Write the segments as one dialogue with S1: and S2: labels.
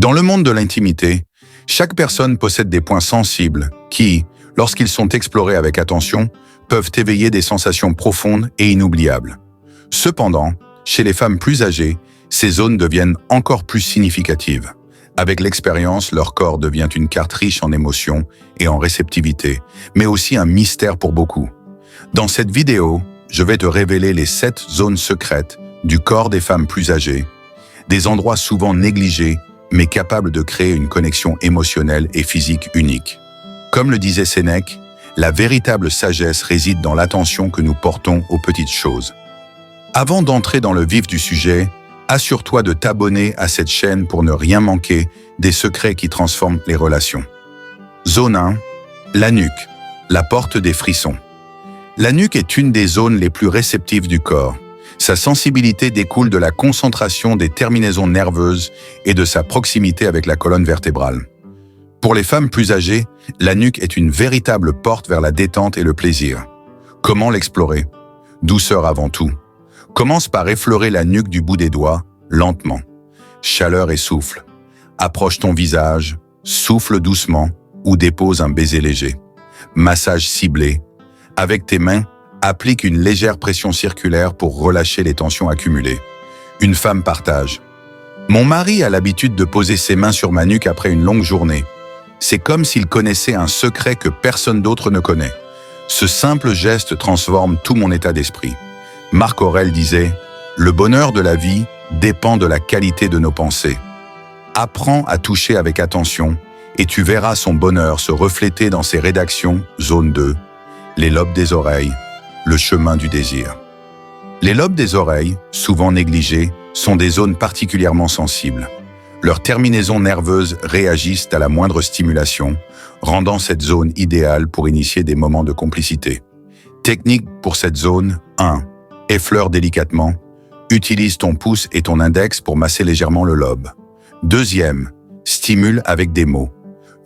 S1: Dans le monde de l'intimité, chaque personne possède des points sensibles qui, lorsqu'ils sont explorés avec attention, peuvent éveiller des sensations profondes et inoubliables. Cependant, chez les femmes plus âgées, ces zones deviennent encore plus significatives. Avec l'expérience, leur corps devient une carte riche en émotions et en réceptivité, mais aussi un mystère pour beaucoup. Dans cette vidéo, je vais te révéler les 7 zones secrètes du corps des femmes plus âgées, des endroits souvent négligés, mais capables de créer une connexion émotionnelle et physique unique. Comme le disait Sénèque, la véritable sagesse réside dans l'attention que nous portons aux petites choses. Avant d'entrer dans le vif du sujet, assure-toi de t'abonner à cette chaîne pour ne rien manquer des secrets qui transforment les relations. Zone 1. La nuque, la porte des frissons. La nuque est une des zones les plus réceptives du corps. Sa sensibilité découle de la concentration des terminaisons nerveuses et de sa proximité avec la colonne vertébrale. Pour les femmes plus âgées, la nuque est une véritable porte vers la détente et le plaisir. Comment l'explorer? Douceur avant tout. Commence par effleurer la nuque du bout des doigts, lentement. Chaleur et souffle. Approche ton visage, souffle doucement ou dépose un baiser léger. Massage ciblé. Avec tes mains, applique une légère pression circulaire pour relâcher les tensions accumulées. Une femme partage. Mon mari a l'habitude de poser ses mains sur ma nuque après une longue journée. C'est comme s'il connaissait un secret que personne d'autre ne connaît. Ce simple geste transforme tout mon état d'esprit. Marc Aurèle disait « Le bonheur de la vie dépend de la qualité de nos pensées. Apprends à toucher avec attention et tu verras son bonheur se refléter dans ses rédactions, zone 2, les lobes des oreilles, le chemin du désir. » Les lobes des oreilles, souvent négligés, sont des zones particulièrement sensibles. Leurs terminaisons nerveuses réagissent à la moindre stimulation, rendant cette zone idéale pour initier des moments de complicité. Technique pour cette zone 1. Effleure délicatement. Utilise ton pouce et ton index pour masser légèrement le lobe. Deuxième, stimule avec des mots.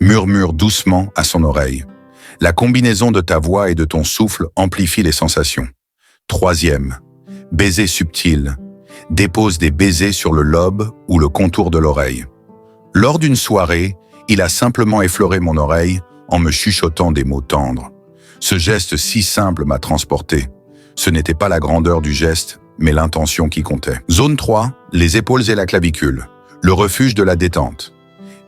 S1: Murmure doucement à son oreille. La combinaison de ta voix et de ton souffle amplifie les sensations. Troisième, baiser subtil. Dépose des baisers sur le lobe ou le contour de l'oreille. Lors d'une soirée, il a simplement effleuré mon oreille en me chuchotant des mots tendres. Ce geste si simple m'a transporté. Ce n'était pas la grandeur du geste, mais l'intention qui comptait. Zone 3, les épaules et la clavicule. Le refuge de la détente.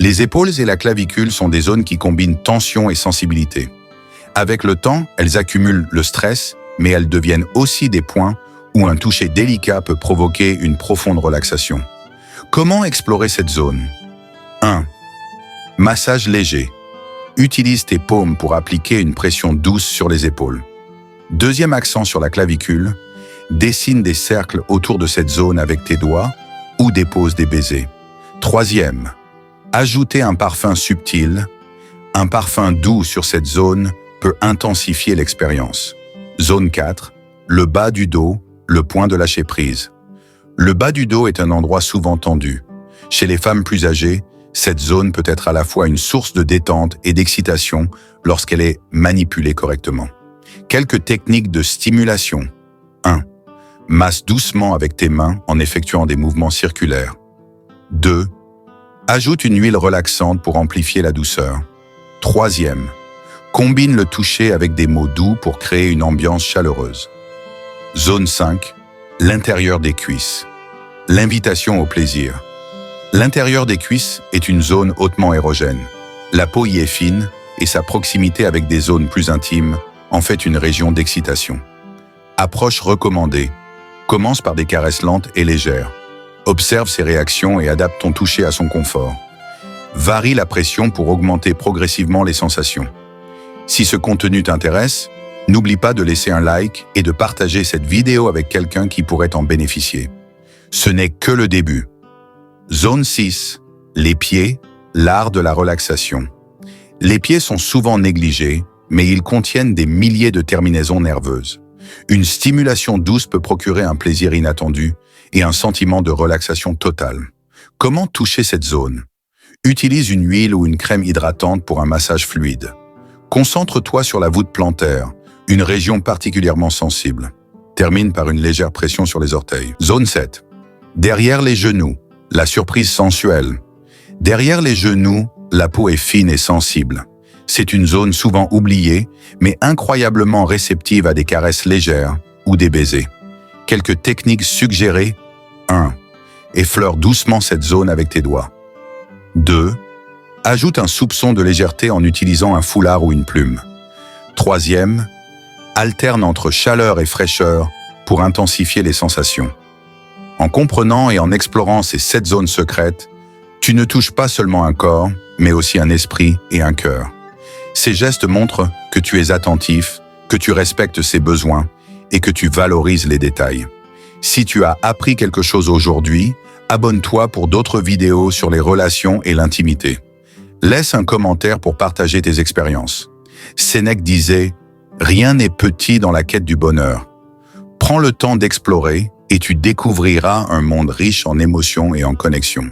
S1: Les épaules et la clavicule sont des zones qui combinent tension et sensibilité. Avec le temps, elles accumulent le stress, mais elles deviennent aussi des points où un toucher délicat peut provoquer une profonde relaxation. Comment explorer cette zone? 1. Massage léger. Utilise tes paumes pour appliquer une pression douce sur les épaules. Deuxième accent sur la clavicule, dessine des cercles autour de cette zone avec tes doigts ou dépose des baisers. Troisième, ajouter un parfum subtil. Un parfum doux sur cette zone peut intensifier l'expérience. Zone 4, le bas du dos, le point de lâcher prise. Le bas du dos est un endroit souvent tendu. Chez les femmes plus âgées, cette zone peut être à la fois une source de détente et d'excitation lorsqu'elle est manipulée correctement. Quelques techniques de stimulation. 1. Masse doucement avec tes mains en effectuant des mouvements circulaires. 2. Ajoute une huile relaxante pour amplifier la douceur. Troisième. Combine le toucher avec des mots doux pour créer une ambiance chaleureuse. Zone 5. L'intérieur des cuisses. L'invitation au plaisir. L'intérieur des cuisses est une zone hautement érogène. La peau y est fine et sa proximité avec des zones plus intimes en fait une région d'excitation. Approche recommandée. Commence par des caresses lentes et légères. Observe ses réactions et adapte ton toucher à son confort. Varie la pression pour augmenter progressivement les sensations. Si ce contenu t'intéresse, n'oublie pas de laisser un like et de partager cette vidéo avec quelqu'un qui pourrait en bénéficier. Ce n'est que le début. Zone 6. Les pieds, l'art de la relaxation. Les pieds sont souvent négligés, mais ils contiennent des milliers de terminaisons nerveuses. Une stimulation douce peut procurer un plaisir inattendu et un sentiment de relaxation totale. Comment toucher cette zone? Utilise une huile ou une crème hydratante pour un massage fluide. Concentre-toi sur la voûte plantaire, une région particulièrement sensible. Termine par une légère pression sur les orteils. Zone 7. Derrière les genoux, la surprise sensuelle. Derrière les genoux, la peau est fine et sensible. C'est une zone souvent oubliée, mais incroyablement réceptive à des caresses légères ou des baisers. Quelques techniques suggérées. 1. Effleure doucement cette zone avec tes doigts. 2. Ajoute un soupçon de légèreté en utilisant un foulard ou une plume. 3e. Alterne entre chaleur et fraîcheur pour intensifier les sensations. En comprenant et en explorant ces 7 zones secrètes, tu ne touches pas seulement un corps, mais aussi un esprit et un cœur. Ces gestes montrent que tu es attentif, que tu respectes ses besoins et que tu valorises les détails. Si tu as appris quelque chose aujourd'hui, abonne-toi pour d'autres vidéos sur les relations et l'intimité. Laisse un commentaire pour partager tes expériences. Sénèque disait « Rien n'est petit dans la quête du bonheur ». Prends le temps d'explorer et tu découvriras un monde riche en émotions et en connexions.